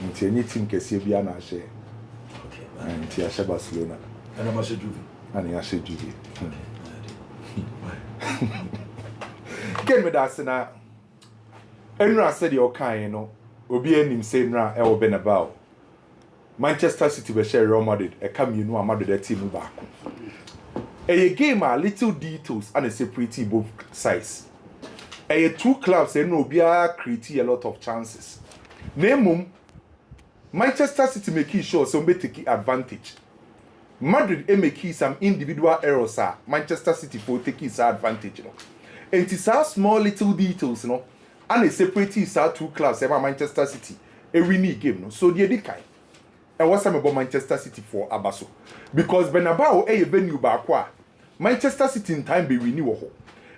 Nti any team kesi bi ana ahye. Okay. Nti ahye Barcelona. And I'm ahye Juve. And ahye Juve. Game with us na Enra said your kind no obi enim say nra e wo Bernabeu. Manchester City be share Real Madrid e come you know Madrid the team back. A game a little details and a separate both sides. Two clubs no bia create a lot of chances. Name Manchester City make sure so be take advantage. Madrid make some individual errors Manchester City for take his advantage no. And it's a small little details no and a separate two clubs ever Manchester City a winning game no. So the kind. And what's about Manchester City for Abaso? Because Bernabeu a venue back Manchester City in time be renew ho.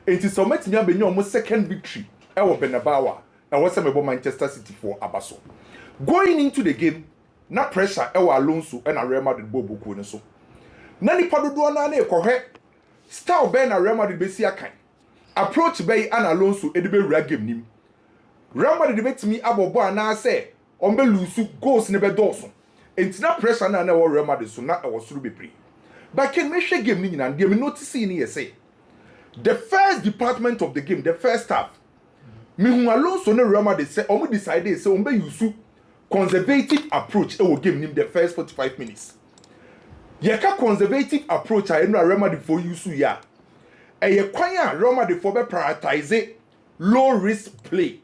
And it's so much be almost second victory. Bernabeu. And what's about Manchester City for Abaso? Going into the game, na pressure Alonso and Real Madrid bobo ko so. Na ni padodo na na ekohe. Style be na Real Madrid be si akan. Approach be an Alonso e de be wura game nim. Real Madrid betimi abobo ana say on be lose goals ne be doso. Enti na pressure na wo Real Madrid so na e wo suru bebre. But can me share game ni nyina dem notice ni say the first department of the game, the first half. Me hu Alonso ne Real Madrid say omo decide say on be use conservative approach e wo game nim the first 45 minutes. Ye ka conservative approach a enu Real Madrid for use ya. E ye kwan a Real Madrid for be prioritize low risk play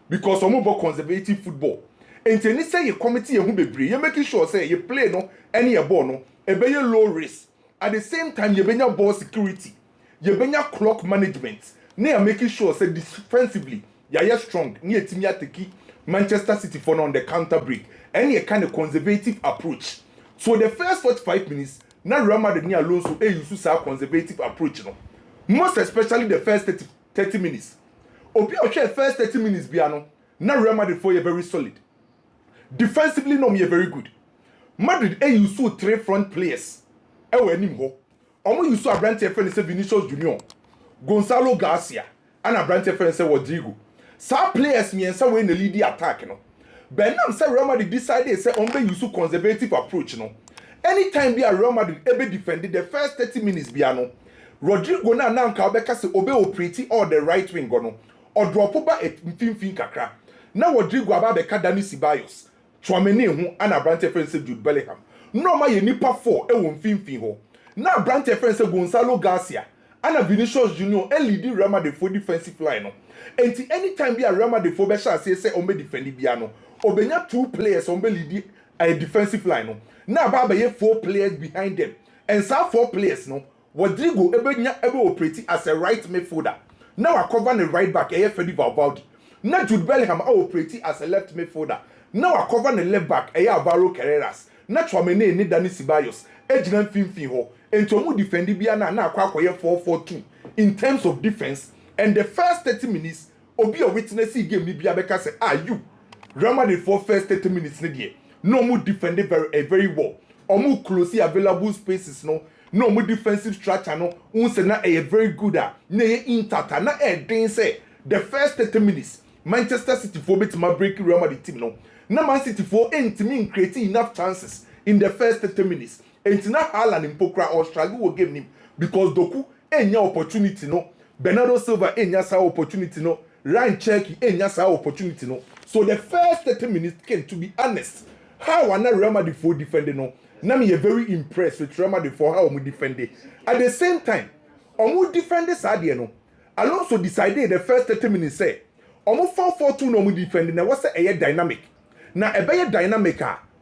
because omo bo conservative football. Enti ni say ye committee ye hu bebre ye making sure say ye play no any ye ball no e be ye low risk. At the same time ye benya ball security, ye benya clock management. Ne are making sure say defensively ye strong. Ni etimi ateki Manchester City for on the counter break. Any a kind of conservative approach. So the first 45 minutes, na Real Madrid ni Alonso use a conservative approach no. Most especially the first 30 minutes. Obi o share first 30 minutes biano. Na Real Madrid for you very solid. Defensively no me very good. Madrid use 3 front players. E we nim ho. Omo use Abrante friend say Vinicius Junior, Gonzalo Garcia, and Abrante friend say Rodrigo. Some players miensa we na lead the attack no. Benam say Real Madrid decided say on be use conservative approach no. Anytime be a Real Madrid ebe defended the first 30 minutes biano. Rodrigo na nka obeka say obe operate all the right wing no. Or drop over a fin kakra. Na Rodrigo aba beka Dani Ceballos. Chouameni hu and Abrante friend say Jude Bellingham. No ma ye nipa 4 e won fin ho. Na Abrante friend say Gonzalo Garcia and Vinicius Junior e lead Real Madrid for defensive line no. Enti anytime be a Real Madrid for be say on be defend biano. Obenya 2 players on be lead a defensive line no. Na ba be 4 players behind them. And some 4 players no. Rodrigo ebe operate as a right midfielder. Now I cover the right back Fede Valverde. Now Jude Bellingham operate as a left midfielder. Now I cover the left back Alvaro Carreras. Now Chouameni ni Dani Ceballos. Ejina fin ho. Ento mu defend bia na akwa 4-4-2 in terms of defense. And the first 30 minutes obi a witness game ni bia beka say you Real Madrid for first 30 minutes ni die. No mu defend very well. Omu close available spaces no mu defensive structure no unse na very good na intata na den say the first 30 minutes Manchester City for bit ma break Real Madrid team no. Na Man City for entimi creating enough chances in the first 30 minutes. Entina Haaland in Pokra or struggle will game him because Doku enya opportunity no. Bernardo Silva enya sa opportunity no. Ryan Cherky enya sa opportunity no. So the first 30 minutes came, to be honest, how ana Real Madrid for defending no. Na me very impressed with Real Madrid for how we defend it. At the same time, omu defend this idea no. Alonso decided the first 30 minutes say omu 4-4-2 no mu defend na what's a dynamic. Na ebeye dynamic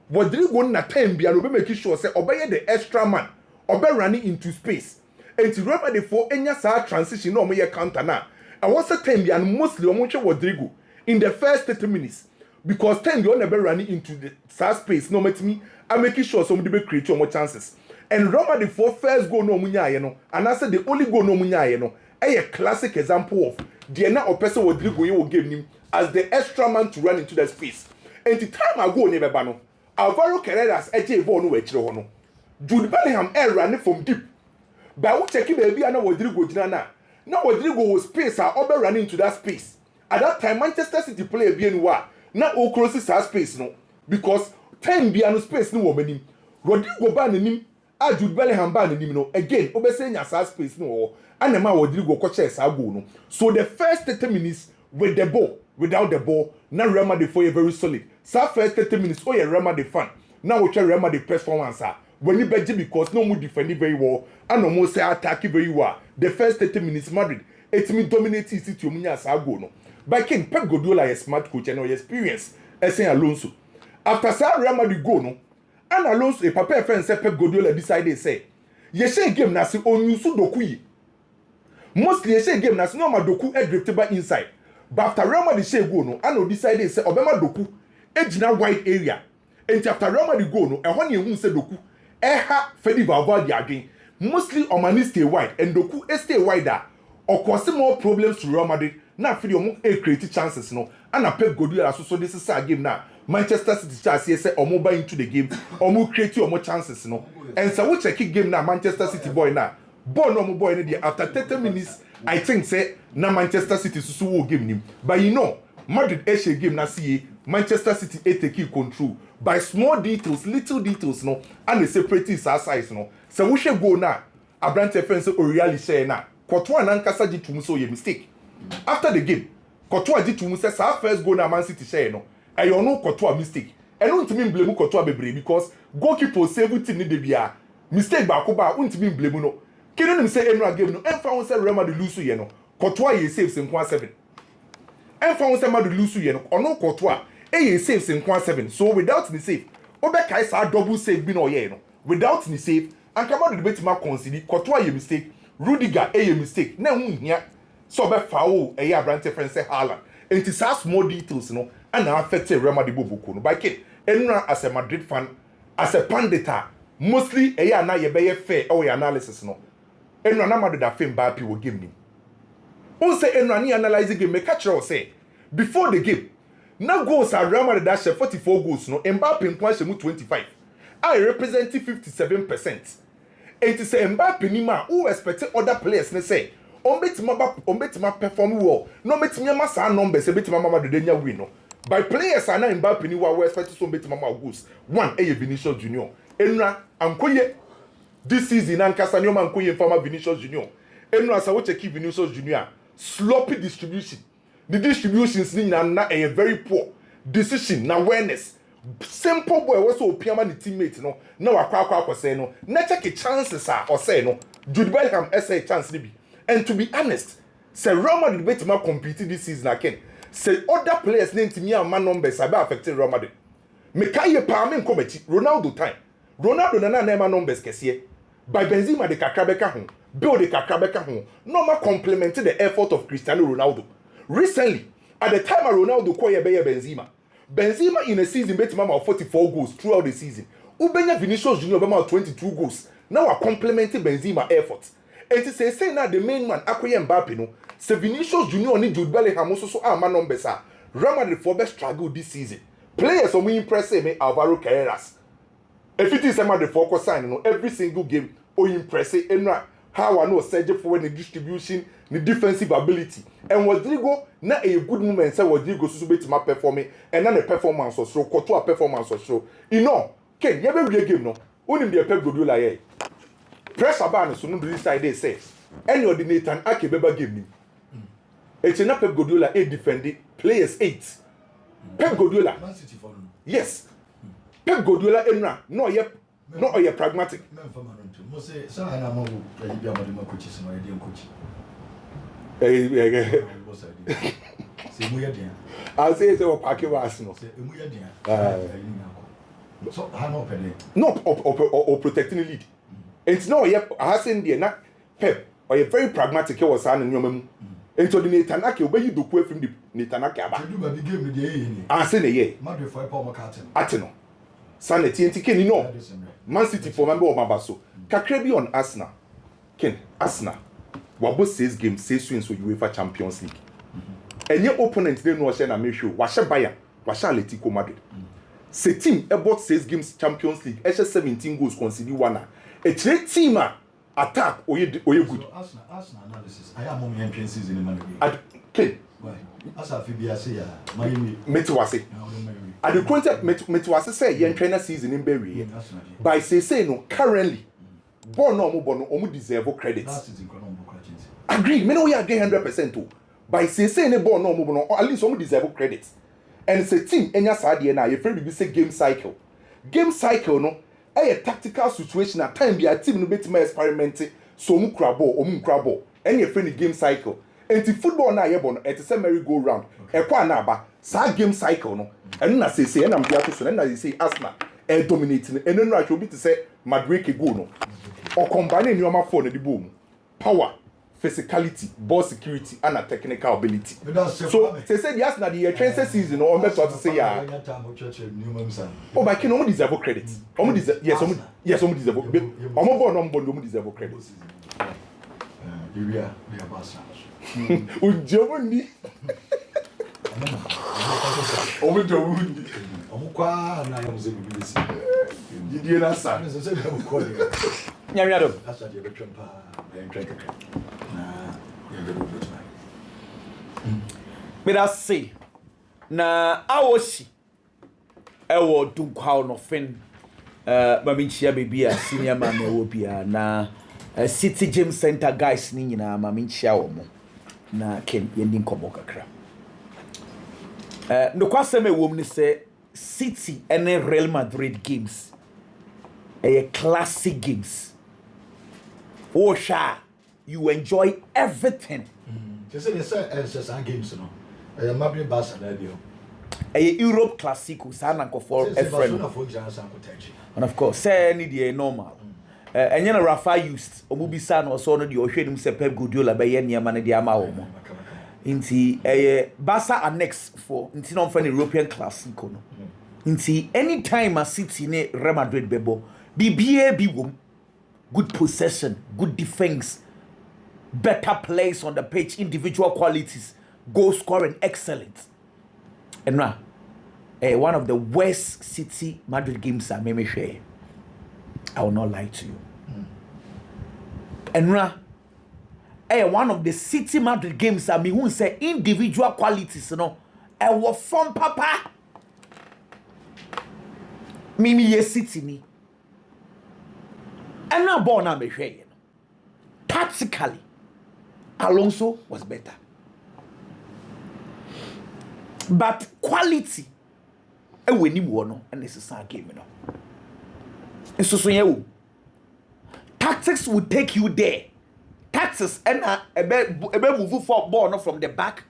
Rodrigo na time bia no be make sure say obeye the extra man obe running into space. And to Real Madrid for enya sa transition no omo ye counter na. And what's the time bia mostly omo che Rodrigo in the first 30 minutes because time you never running into the space no matimi and making sure somebody be create more chances. And Real Madrid for first goal no munya ye no and I said the only goal no munya ye no a classic example of the na or person Rodrigo ye will give him as the extra man to run into the space. And the time I go never bano Alvaro Carreras eje ball no wechire ho no. Jude Bellingham running from deep. But we check baby na Rodrigo gina na. Na Rodrigo was space obe running into that space. At that time Manchester City player bien wa na o close that space no. because time be no space no woman Rodrigo ba nanim a Jude Bellingham ba nanim no again obese nya sa space no and ma Rodrigo ko chase sa goal no so the first 30 minutes with the ball without the ball na Real Madrid for very solid sa first 30 minutes oh yeah Real Madrid fan now we try Real Madrid performance when you beji because no more defend very well and no more say attack very well the first 30 minutes Madrid it me dominate city to munya sa goal no by King Pep Guardiola is smart coach and experience as Alonso after sa Real Madrid go no and Alonso a papa friend say Pep Guardiola decided say ye say game na se onyusu doku yi mostly ye say game na se no ma doku e drift by inside but after Real Madrid say go no and decided say obema doku ejina wide area and after Real Madrid go no e ho ne hu say doku ha Fedi Valverde again mostly Omani stay wide and doku stay wider or cause more problems to Real Madrid na Fedi omo create chances no and Pep Guardiola so this is a game now Manchester City chance say omo buy into the game omo create omo chances no and so we check game now Manchester City boy now ball no boy in there after 30 minutes I think say na Manchester City so wo game nim but you know Madrid a game na see Manchester City take control by small details little details no and the separate size no so we should go now Abrante fence o really share na Courtois na nkasa ji tum so ye mistake after the game Courtois ji tum say sa first goal na Man City share no e you know Courtois mistake e no ntimi blame Courtois bebre because goalkeeper save team ni de bia mistake ba ko ba ntimi blame no kinu nim say enu game no emfa won say Real Madrid lose ye no Courtois ye save 7 emfa won say Madrid lose ye no ono Courtois ye save 7 so without the save obekai sa double save bi no ye no without the save and come out the bit ma consider Courtois ye mistake Rudiger ye mistake na hu hia so be foul e ya Abrante friend say Haaland enti sa small details no and affect Real Madrid bobuko no by kid enura as a Madrid fan as a pandita mostly e ya na ye be fair or your analysis no enura na Madrid da fame Mbappe wo game ni on say enura ni analyze game make catch say before the game na goals are Real Madrid dash 44 goals no Mbappe nko ahye mu 25 I represent 57%. It is Mbappe ni ma who expect other players ne say on betima perform well no betima ma sa numbers e betima mama de nya win no by players are na Mbappe ni wa we expect so betima ma goals one Vinicius Junior enra ankoye this season ankasa ni o man koye former Vinicius Junior enra sa wo check Vinicius Junior sloppy distribution the distributions ni na very poor decision na awareness simple boy was so piama ni teammate no na wakwa say no na check chances are or say no Jude Bellingham essay chance ni bi and to be honest say Real Madrid betima compete this season again say other players name to me and man numbers are affecting Real Madrid me kai ye pa me nkomachi Ronaldo time Ronaldo na man numbers kese by Benzema de kakrabeka ho build de kakrabeka ho no ma complement the effort of Cristiano Ronaldo recently at the time Ronaldo ko ye be Benzema in a season betima ma 44 goals throughout the season ubenya Vinicius Junior be ma 22 goals now are complementing Benzema effort and to say now the main man akoye Mbappe no se Vinicius Junior ni Jude Bellingham so man numbers are Real Madrid for best struggle this season players are impress me Alvaro Carreras if it is a Madrid for sign no every single game or impress enra how I know surge for the distribution the defensive ability and Rodrigo na a good moment say Rodrigo so betima performing and na the performance or so Courtois performance or so you know Ken you be game no onim the Pep Guardiola here pressure ban so no this side they say any ordinator and ake beba game ni it's na Pep Guardiola a defend players 8 Pep Guardiola yes Pep Guardiola enra no ye pragmatic mo say so na mo ya bi amade ma coaches no ye dey coach say mo ye dia I say o pack was no say mo ye dia so how no pede no or protecting the lead it's no ye hasen there na Pep or ye very pragmatic was an nyoma mu into the Netanaka obeyi doku afim the Netanaka aba do ba bi game dey ni ase na ye Madrid for Paul McCartney ateno sanity enti ken no Man City for member of Mabaso kakra bi on Arsenal ken Arsenal wabo 6 games 6 wins for UEFA Champions League enye opponent dey no share na me show wa she Bayern wa she Atletico Madrid se team about 6 games Champions League e 17 goals conceded one a trade team attack oye good so Arsenal analysis I am on the season in Madrid ken why asa fi bia say ya Miami meti wase at the point me was say yen trainer season in Berry. By say no currently born no mo deserve credits. Agree, me know we are 100% too. By say ne born no mo at least some deserve credits. And it's a team enya sade na you friend be say game cycle. Game cycle no a tactical situation at time be a team no betima experiment so mu kra ball and your friend game cycle. And the football na ye bon et say merry go round. E kwa na aba sa game cycle no. And na say and am dia to so and na say Arsenal e dominating and no actually be to say Madrid go no. Or combine in your phone the boom. Power, physicality, ball security and a technical ability. So they said yes na the transfer season or better to say yeah. Oh but can only deserve credit. Yes, only deserve. Omo born on bondo deserve credit. We are Barca. Ujawundi. Ujawundi. Omukwa na yamuze bibisi. Didie na sa. Nse be omukwa ya. Nyamiado. Asa de betwempa. Na ntweka. Na yebe do betwa. Meda say na awoshi ewo dunkwa no fen maminchia baby a senior man ewo bia na City Gym Center guys ni nyina maminchia wo mo na ken yendi nkomo kakra no kwasem ewo ni say City and Real Madrid games classic games sha you enjoy everything. Just say some games no Madrid Barca na dio Europe Classico sana for a friend and of course say any dey normal enye na Rafa used omubisa na so no dey ohwenim se Pep Guardiola be ye niam na dey ama wo mo inti Barca annex for inti no for European Classico no inti anytime a City ne Real Madrid bebo bibia bi wom good possession good defense better plays on the pitch individual qualities goal scoring excellent. And now, one of the worst City Madrid games I may share. I will not lie to you. And now, one of the City Madrid games I mean who say individual qualities, you know, I was from Papa. Mimi ye City ni. And now born I may share. Tactically, Alonso was better. But quality, we need one, and this is our game, you know. And so tactics will take you there. Tactics and move for ball from the back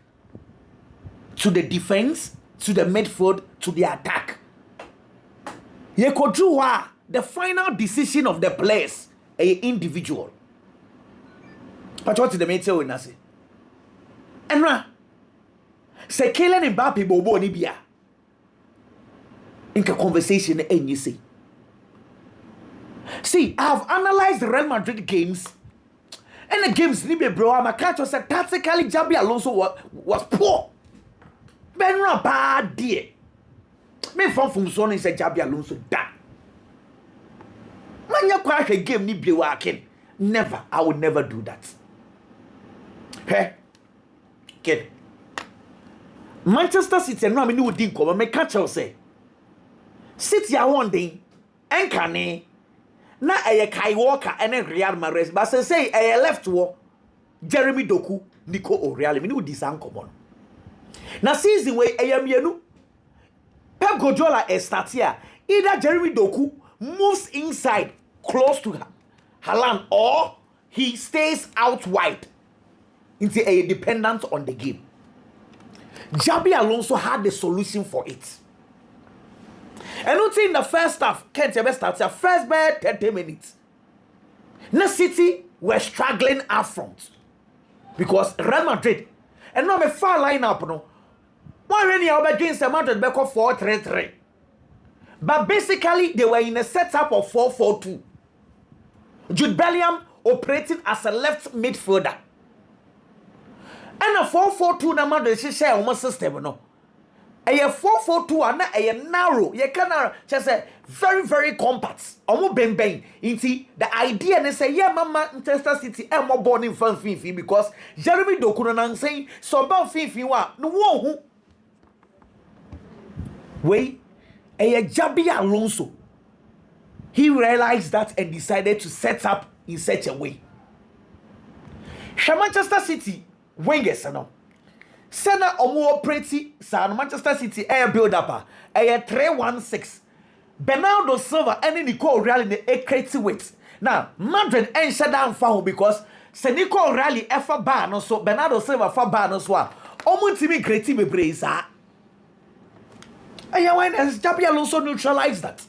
to the defense, to the midfield, to the attack. You could do the final decision of the players, an individual. But what did the mate say when I say? And now. Se Kylian Mbappe bobo ni bia inka conversation any say. See, I have analyzed the Real Madrid games and the games ni be bro am catch us tactically Xabi Alonso was poor. Benra bad dear. Me from so ni say Xabi Alonso da. Man ya crash a game ni be working. Never, I would never do that. Hey. Kid. Manchester City no amini wodi nko me catch you say City a one day enkane na Kai Walker and Real Mahrez but say left wo Jeremy Doku Nico O'Reilly me wodi san komo na season we mienu Pep Guardiola start here either Jeremy Doku moves inside close to Haaland or he stays out wide into a dependent on the game. Xabi Alonso had the solution for it. And not in the first half, Kent started the first bad 30 minutes. The City were struggling up front because Real Madrid and now a far lineup no. One really against the Madrid back of 4-3-3. But basically they were in a setup of 4-4-2. Jude Bellingham operating as a left midfielder. And a 4-4-2 na Madrid share on system no. A 4-4-2 and a narrow. You can just say very compact. Omo bang. Inti the idea they say yeah mama Manchester City am more born in fan fifi because Jeremy Doku na saying so about fifi wa no wo hu. Wait Jabi Alonso. He realized that and decided to set up in such a way. Manchester City wingers no. Sena omo pretty sa Manchester City air build up a 3-1-6. Bernardo Silva and Nico Real in the creative weight. Now Madrid ain't shut down for because se Nico Real ever bar no so Bernardo Silva for bar no so. Omo timi creative brace ah. And when Jabi Alonso neutralized that.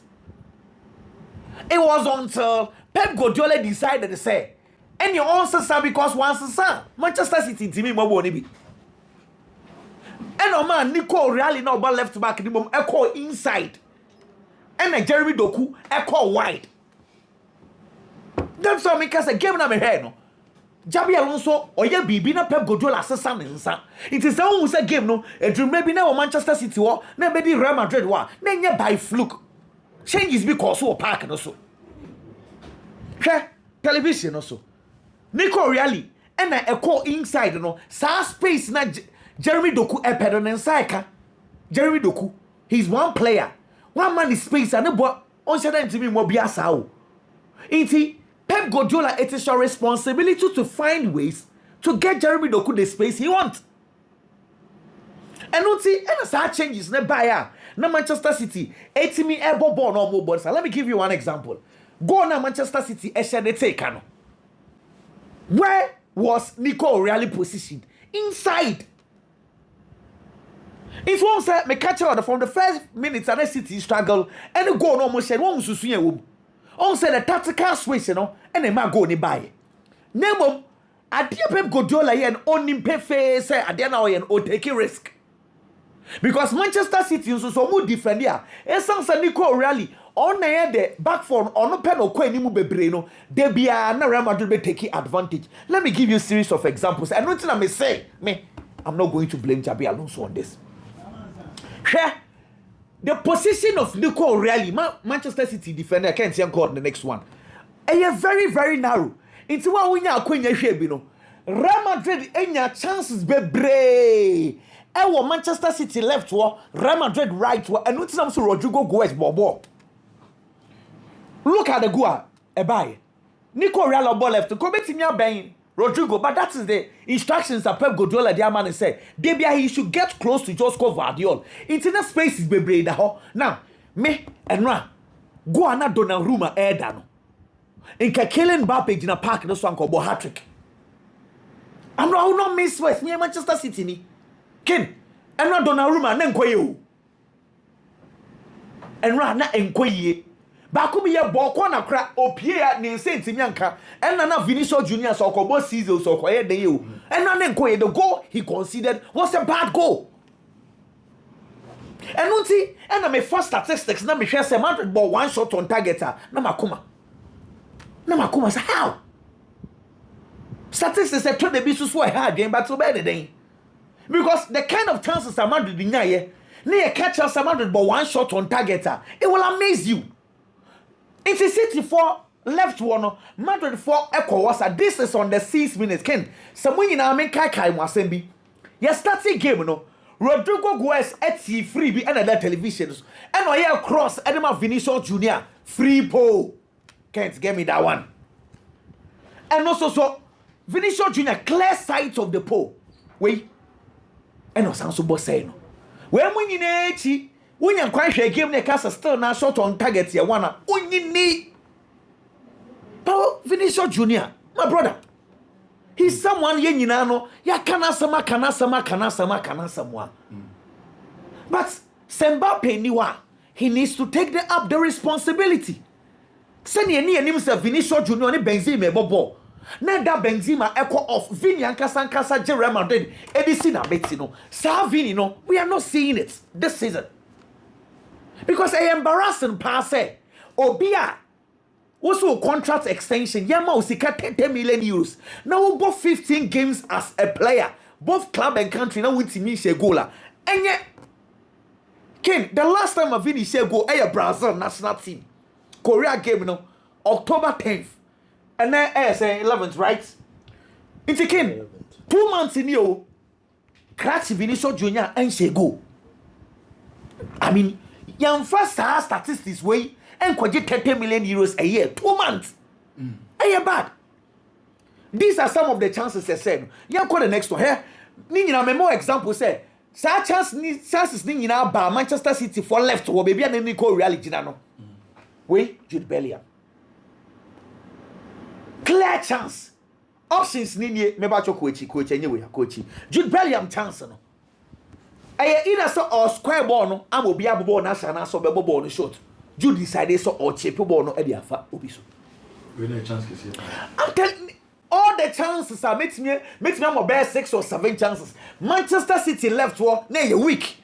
It was until Pep Guardiola decided to say, and you also say because once the Manchester City team mo be. And no man Nico Real no ball left back the mom echo inside. And Jeremy Doku echo wide. That's why me say game na me head no. Jabi Alonso oye bibi na Pep Guardiola asesa ne nsa. It is how we say game no, e dream maybe na Manchester City wo, na be di Real Madrid wa, na nya by fluke. Changes because of park and also. Television also. Nico Reali and a call inside no. Sa space na Jeremy Doku e pedon inside. Jeremy Doku. He's one player. One man is space and boy on said to me more biasa o. Inti Pep Guardiola, it is your responsibility to find ways to get Jeremy Doku the space he wants. And not see any such changes ne buyer. Na Manchester City, 80 me ebo ball no more balls. Let me give you one example. Go na Manchester City the take no. Where was Nico really positioned? Inside. If one say me catch out from the first minutes and the City struggle and go no more shed one susu yen wo. On say the tactical switch no and the ma go ni buy. Nemo ade Pep Guardiola yen onim pefe say ade na o yen o take risk. Because Manchester City also so mu defend here. Esan Nico Reali on na the back four on pen o kwa nimu bebre no. De bia na Real Madrid be taking advantage. Let me give you a series of examples. And nothing I may say, I'm not going to blame Jabi Alonso on this. Here, the position of Nico Reali, Manchester City defender, I can't see call the next one. And you're very, very narrow. Into what we now queen no. Real Madrid enya chances bebre. Ewo Manchester City left war, Real Madrid right war, and notice so Rodrigo Goes bobo. Look at the goal, Ebaye. Nico Real ball left, come to Ben Rodrigo, but that is the instructions that Pep Guardiola the man said. Debia he should get close to Josco Vardiol. Internet space is bebre da ho. Now, me and Ra go na Donnarumma Erdano. In Kylian Mbappe in a park no so anko hat-trick. I will not miss West me Manchester City ni. Ken, and not Donnarumma, and Nkoye. And Rana Nkoye. Bakumi ya Bokona crack, O Pierre, Nin Saint Mianca, and Nana Vinicius Junior Sokobo Caesar Sokoye de you. And Nana Nkoye, the goal he considered was a bad goal. And Nunti, and I may first statistics, na me share 700 ball one shot on target. Namakuma say, how? Statistics say, to the business were hard game, but so bad day. Because the kind of chances Madrid in here, near catch us Madrid but one shot on target, it will amaze you. It's a City for left one, Madrid for Echo was this is on the 6 minutes. Ken, someone in our main kai Mwasembi. You start the game, no. Rodrigo Goes at free and other televisions. And I hear cross Edema Vinicius Junior free pole. Can't get me that one. And also so Vinicius Junior clear sight of the pole. Wait. And no sound so boss saying. When we in echi, when you quite share game the cast still now shot on target here one. Only Power Vinicius Junior, my brother. He's someone yen no ya kana sama. But Mbappe niwa, he needs to take up the responsibility. Send ye ni himself Vinicius Junior ni Benzema bobo. Na da Benzema echo off Vini ankasa Real Madrid edisi na beti no. Sa Vini no, we are not seeing it this season. Because a embarrassing pass Obia also contract extension yama usika 10 million euros. Now we both 15 games as a player, both club and country now with me share goal. And yet Ken, the last time a Vini share goal Brazil national team. Korea game no October 10th. And then say 11th, right? It's again 2 months in you. Crash Vinicius Junior and she go. I mean, Young first statistics way and could 30 million euros a year, 2 months. A year bad. These are some of the chances I said. You call the next one here. Nina more example say. Chances ni na ba Manchester City for left or baby and call reality no. Wait, Jude Bellingham. Clear chance. Options ni me ba coach anyway coach. Jude Bellingham chance no. Aye either so or square ball no am obi aboball na sha na so be ball no short. Jude decided so or chip ball no e dey afa obi so. We need a chance to see. I'm telling all the chances are make me more best 6 or 7 chances. Manchester City left war na a week.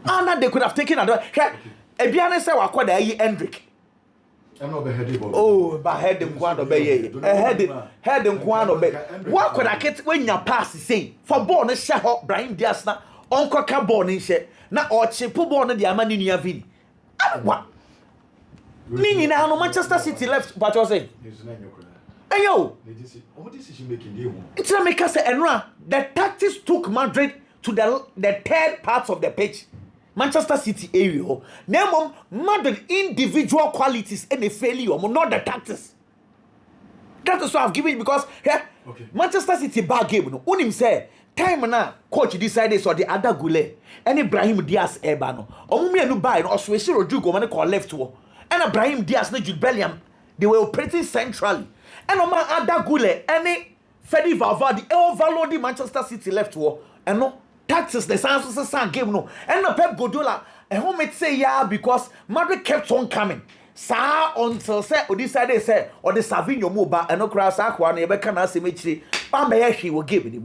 And they could have taken another. Ebiane say wa kwada yi Hendrick. I'm not beheaded. Oh, but head them kwano be ye. Head them kwano be. What could I get when you pass say for ball na share ho Brahim Diaz na onko ka ball ni she na o chipo ball na dia mani nua Vini. What? Nini na no Manchester City left but you say. Hey yo, what decision making they want? It's a make us say Enra. The tactics took Madrid to the third part of the pitch. Manchester City area. Name Madrid individual qualities and the failure, not the tactics. That is what I've given you because Manchester City bad game. No, unim say time na coach decided so the other Goulet and Ibrahim Diaz Ebano. Omumi anu buy no Oswesi Rodrigo man call left wo. And Ibrahim Diaz and Jude Bellingham they were operating centrally. And on my other Goulet, any Freddy Valverde, overload the Manchester City left war, and no taxes the Santos game no, and no Pep Guardiola, and who might say yeah because Madrid kept on coming. Sa until say or decided say or the Savinho move and no cross aqua never can symmetry. Bambayashi will give it.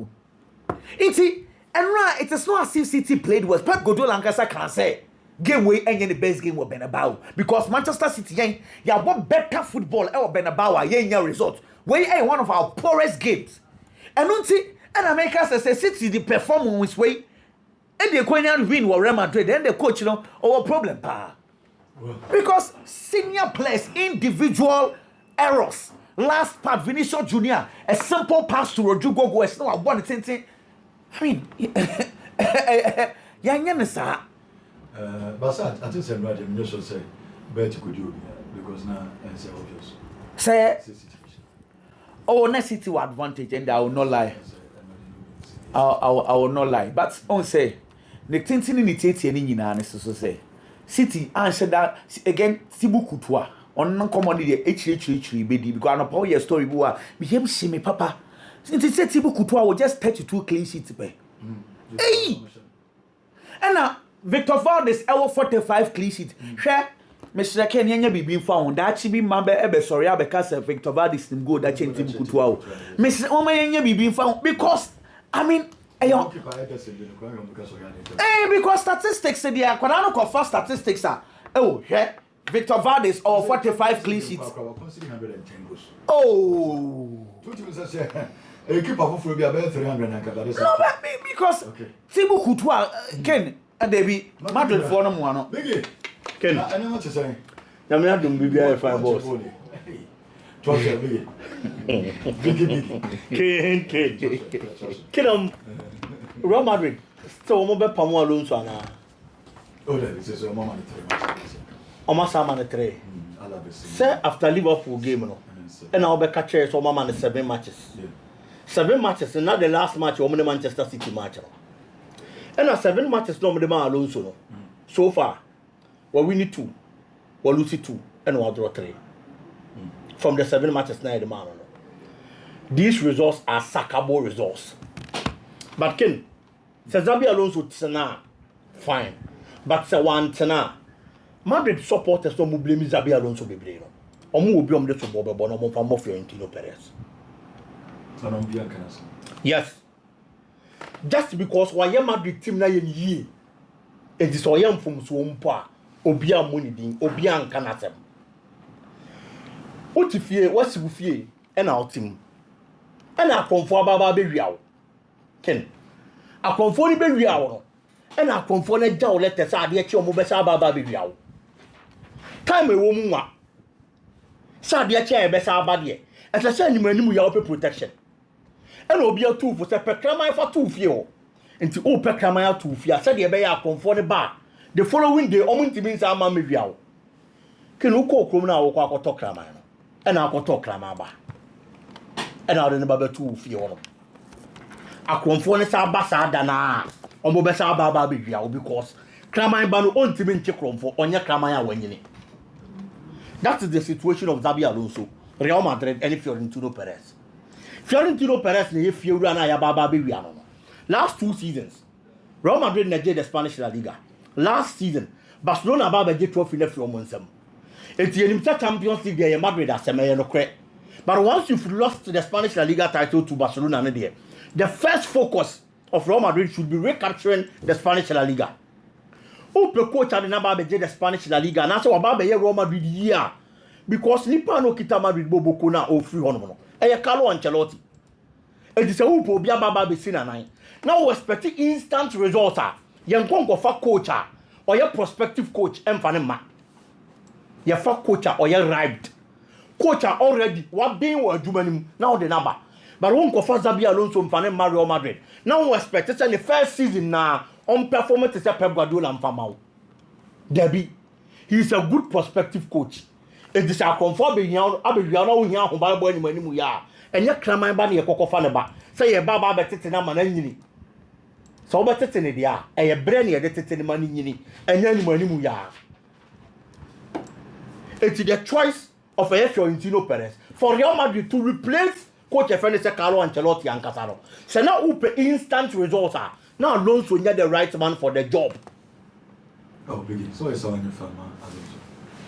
It's and right, it is not as if City played was Pep Guardiola and Kasa can say. Game way and the best game will Bernabeu because Manchester City ya what better football ever Bernabeu ya result we one of our poorest games and don't see and America says City the performance way and the Quenian win with Real Madrid then the coach our problem because senior players individual errors last part Vinicius Junior a simple pass to Rodrigo Goes no I want to think I mean yeah but I think some radio minister say better could you because now it's obvious. Say oh next City advantage and I will not lie. I will not lie. But on say the tintin in the tete any nyina so say City answer that again Thibaut Courtois on non common the HHH bedi because no power your story boa me him see me papa since say Thibaut Courtois will just 32 clean sheets be. Hey. And now Victor Valdes ewo 45 clean sheet. Hwe Mr. Ken yenya bibi found that chi bi mambe ebe sorry abeka say Victor Valdes nim go that change Thibaut Courtois o. Mr. Oma yenya bibi found because I mean because statistics say there kwada no ko for statistics are Victor Valdes or 45 clean sheets. Oh. Keeper for be about 300 and no, but because Thibaut Courtois Ken and they be Madrid for no one. Biggie. Ken. I know what you're saying. Na me adum bibia five balls. Biggie. Ken. Real Madrid. So mo be pamo Alonso ana. Oh, that is so mama 3. Oma sama na 3. Say after Liverpool game no. And now be catch so mama 7 matches. 7 matches and not the last match o Manchester City match. And 7 matches no the man Alonso no. So far we win 2, we lose 2 and we draw 3. From the 7 matches now the man no. These results are sackable results. But Ken, say Xabi Alonso tsena fine. But say one tsena Madrid supporters no blame Xabi Alonso be blame no. Omo obi om de to bobo no mo fa mo Florentino Perez. Yes. Just because why Madrid team na yen yi it is oyam from so mpo obi amoni din obi anka natem. Otifie wasibufie e na otim. E na akonfo ababa be wiawo. Ken. Akonfo ni be wiawo no. E na akonfo na ja o letters ade eche omo be sa ababa be wiawo. Time e wo mu wa. Sa ade eche e be sa abade e. E se se animu animu ya ope protection. And obi atu for say pekraman fa tu fie ho enti o pekraman atu fie ase de be ya akonfo ne ba The following day, almost means I'm a meviao. Can you call Cromna or Quaco Cramano? And I'll talk Cramaba. And I'll remember 2 Fiona. A conformist ambassador, or Mobessa Baba Biviao, because Cramine Banu on Timin Chikrom for Onya Cramaya Wenini. That is the situation of Xabi Alonso, Real Madrid, and Fiorentino Perez. Fiorentino Perez, if you run a Baba Biviano. Last 2 seasons, Real Madrid needed the Spanish La Liga. Last season, Barcelona Baba get trophy left from Monsem. It's the Champions League in Madrid as a mayor no credit. But once you've lost the Spanish La Liga title to Barcelona, the first focus of Real Madrid should be recapturing the Spanish La Liga. Who the coach at the number the Spanish La Liga? And that's why Baba Real Madrid year because Lipa no kita Madrid Bobo Kona or free honour. Carlo Ancelotti. It is a who will be a Baba Besina 9. Now we expect instant results. Young Congo for coach or your prospective coach and Fanema. Your for coach or your arrived. Coach already what being were doing now the number. But won't go for Xabi Alonso and Fanema Real Madrid. Now we expect it's in the first season now on performance is a Pep Guardiola and Famau. Debbie, he is a good prospective coach. It is a comfort being young, Abiano young who buy boy when you are. And your cramine bunny a coco fanaba. Say a baba better than a man. So better than it, yeah. A brandy edited money, and then money mu ya. It's the choice of a Fiorentino Perez for Real Madrid to replace Coach Fernando Carlo Ancelotti and Casaro. So now we instant results are now Alonso get the right man for the job. Oh, begin. So it's on your family.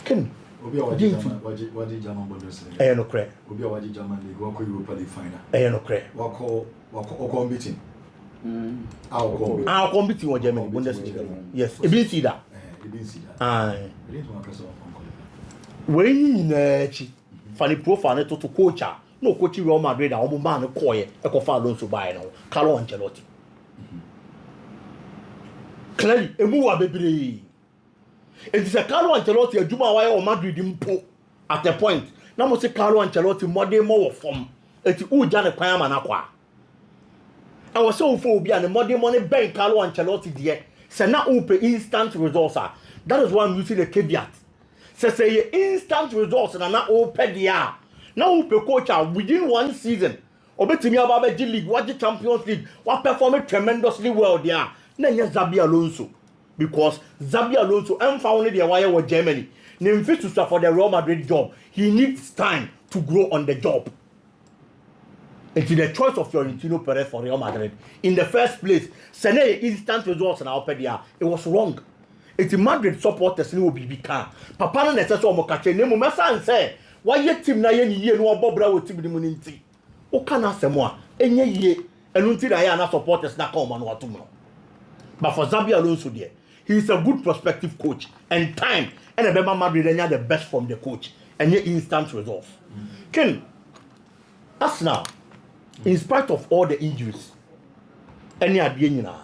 Ken. What did German Bundesliga say? I no credit. Obi a wadi German League, what could Europa League final? I no credit. What call meeting? Our competing with Germany Bundesliga. Yes, it been see that. It been see that. Aye. It didn't want to say When you funny profile to coach, no coaching Real Madrid, a woman man, a coy, a cofa Alonso by now, Carlo Ancelotti. Clearly, a move baby. It is a Carlo Ancelotti, a Juma or Madrid impo at the point. Now, must say Carlo Ancelotti, more form. It's Ujana Quaman Aqua. I was so phobia and the money bank Carlo Ancelotti there. So now open instant results. That is why I'm using the caveat. So say instant results and now open the air. Now open coach within 1 season. Obey me about the league, what the Champions League, what performed tremendously well there. Then Xabi Alonso. Because Xabi Alonso found the wire with Germany. Name fit to for the Real Madrid job. He needs time to grow on the job. It's the choice of Fiorentino Perez for Real Madrid. In the first place, Sene instant results and Alpedia. It was wrong. It's Madrid supporters who will be become. Papa no necessary mo catch name mo and say, why your team na ye ni no bobra with team ni nti. O kana asemo a enye ye enu nti na ya na supporters na come no atum no. But for Xabi Alonso there, he is a good prospective coach and time and Ebema Madrid enya the best from the coach and ye instant results. Ken Arsenal, in spite of all the injuries, any adie nyina.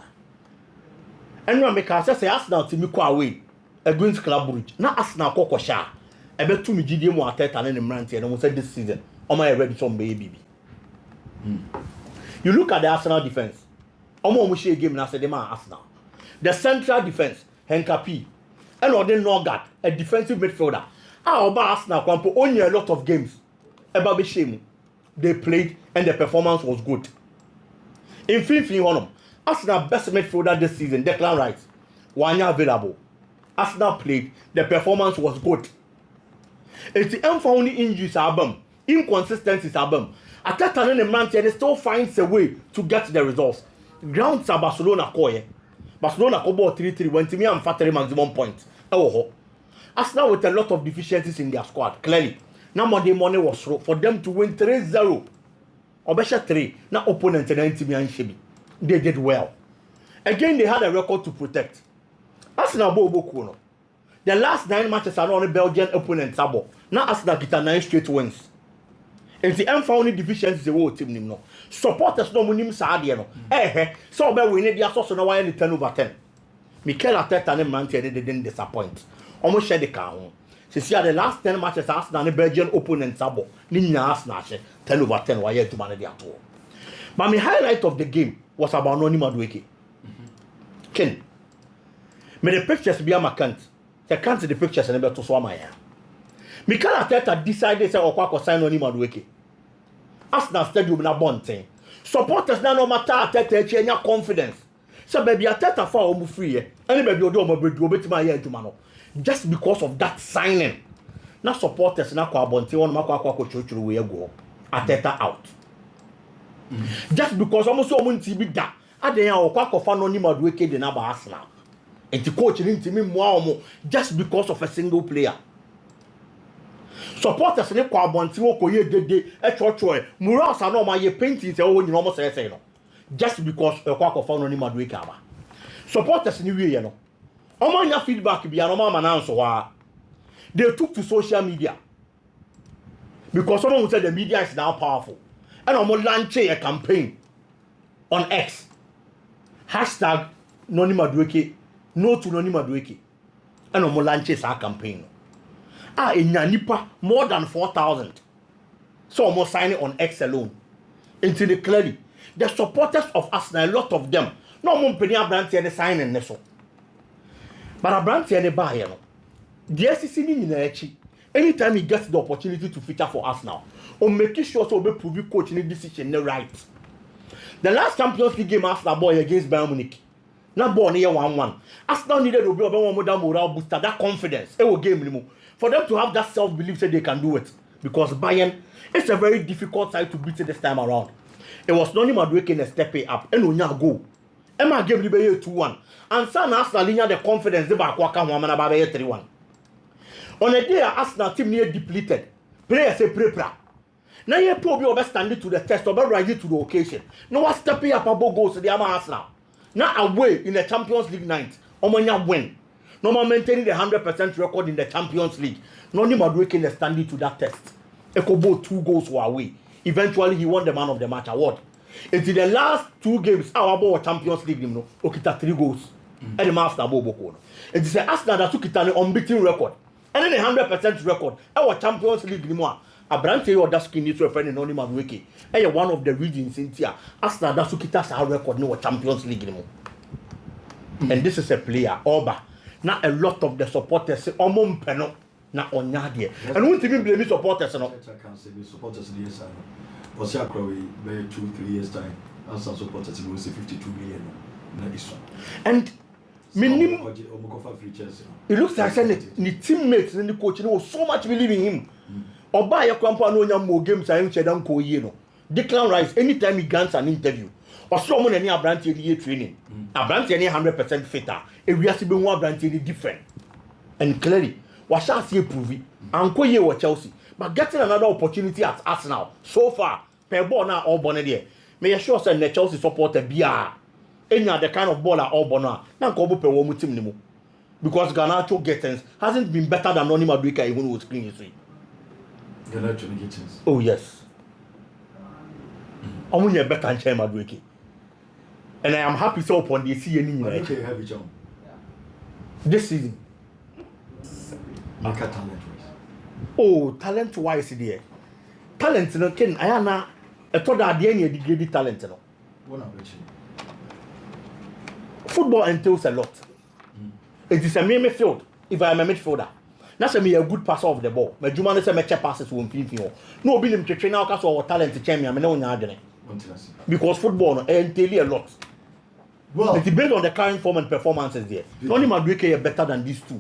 And when make us say Arsenal to me go away against Club Brugge. Na Arsenal kokosha. Ebe to me gidie mu Ateta na Mranti and we say this season, omo ready some baby. You look at the Arsenal defense. Omo mo share game na say dem Arsenal. The central defense, Henkapi, and Odin Norgard, a defensive midfielder. Oba Arsenal kwampo only a lot of games. Eba be shame. They played and the performance was good. In 50 Arsenal best midfielder this season, Declan Rice, 1 year available. Arsenal played, the performance was good. It's the unfound injuries album, inconsistencies album. Ateta and Manchester still finds a way to get the results. Grounds are Barcelona koye. Barcelona kobo 3-3 when to me and factory maximum points. Arsenal with a lot of deficiencies in their squad, clearly. Now Monday morning was for them to win 3-0. Obesha 3. Now opponent and Intimi and Shibi. They did well. Again, they had a record to protect. Arsenal Bobo Kuno. The last 9 matches are on a Belgian opponent Sabo. Now Arsenal get 9 straight wins. It's the unfounded deficiencies the whole team no. Supporters no munim Sadia no. So we need the association now any 10/10. Mikel Arteta and Manchester they didn't disappoint. Almost share the car. Since the last 10 matches Arsenal and Belgian opponent Sabo. Ni Arsenal 10/10 why to manage the tour. But my highlight of the game was about Noni Madueke. Ken. Me the pictures be am account. The can't the pictures and never to swam my. Mikel Arteta decided say Okwako sign on him Madueke. Arsenal stadium na bonten. Supporters na no matter Arteta echi enya confidence. So baby Arteta fa omu free eh. Any baby odo omo bedu obetima ye adwuma no. Just because of that signing. Na supporters na kwa bonten won makwa chochuru we go. Arteta out. Just because almost so nti bi da. Aden ya Okwako fa no ni Madueke de na ba Arsenal. And the coach didn't me more just because of a single player. Supporters ne kwa bonti wo koye dede e chochoe Muras no ma ye painting say o nyina mo say no just because e kwa kofa no ni Madueke aba supporters ni wie ye no omo nya feedback bia no ma na nso wa they took to social media because someone said the media is now powerful and omo launch a campaign on X hashtag Noni Madueke no to Noni Madueke and omo launch a campaign in nipa more than 4,000. So almost signing on X alone. Into the clearly, the supporters of Arsenal, a lot of them, no more penny Abranti and signing neso. But Abranti and the buyer, the SEC in anytime he gets the opportunity to feature for Arsenal, or making sure so be prove coach in the decision the right. The last Champions League game Arsenal boy against Bayern Munich. Not born here 1-1. Arsenal needed to be one more morale booster, that confidence. It will game anymore. For them to have that self-belief that they can do it. Because Bayern, it's a very difficult side to beat this time around. It was Noni Madueke a step up. And when you go, Emma gave Libya 2-1. And San Arsenal had the confidence they back Waka Woman about 3-1. On a day, Arsenal team near depleted. Players say prepra. Now you probably over standing to the test or rising to the occasion. No one stepping up above goals to the Arsenal. Now away in the Champions League night, Omanya win. No more maintaining the 100% record in the Champions League. Noni Madueke standing to that test. Ekobo 2 goals were away. Eventually, he won the Man of the Match award. Into the last 2 games, our boy Champions League, Okita 3 goals. And the master Bobo. It is the Arsenal that took it an unbeaten record. And then the 100% record. Our Champions League, Abrante or that skin is referring to Noni Madueke. And one of the regions in here, Arsenal that took it as our record in our Champions League. And this is a player, Oba. Now a lot of the supporters say, "Omom peno na onyadie." And won't even blame supporters, no. I can't say the supporters in the years. Was here probably by 2-3 years time. And some supporters will say 52 million. And it looks like the teammates and the coach was so much believing him. Oba ya kwampa no nya mo games ayi chedam ko yie no. Declan Rice anytime he grants an interview. Oso mo na ni Abrante dey training. Abrante any 100% fitter. Ewiase be one Abrante dey different. And clearly, what shall see prove anko ye wa Chelsea. But getting another opportunity at Arsenal so far, per ball now all born there. May sure say the Chelsea supporter bia. Any the kind of ball all born now. Na ko bo pe wo mu team ni mu. Because Garnacho Gettens hasn't been better than Noni Madueke even with clean history. Garnacho Gettens. Oh yes. Omunye better than Chema Madueke. And I am happy so upon the see any this season. Oh, talent wise there. Talent no ken ayana e to da de any degree talent no. Football entails a lot. It is a midfield if I am a midfielder. Na say me a good passer of the ball. My juma say me check passes won pinfin. No be nim twetwe na ka so talent champion me na onya adene. Because football no entail a lot. Well, it's based on the current form and performances there. Noni Madueke is better than these two.